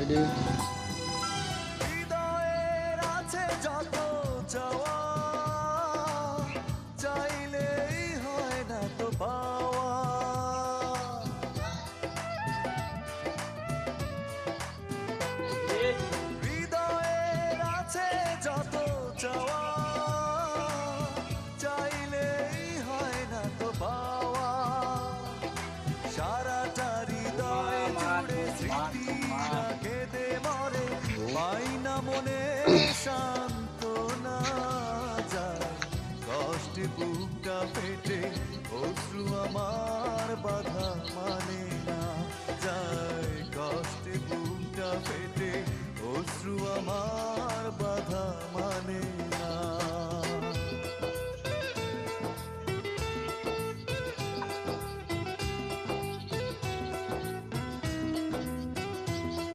Ready. হৃদয়ের আছে যত চাওয়া, চাইলেই হয় না তো পাওয়া। হৃদয়ের আছে যত চাওয়া, চাইলেই হয় না তো পাওয়া। সারাটা হৃদয় জুড়ে স্মৃতিরা কেঁদে মরে, পাই না মনে সান্ত্বনা। যায় কষ্টে বুকটা ফেটে, অশ্রু আমার বাধা মানে না। যায় কষ্টে বুকটা ফেটে, অশ্রু আমার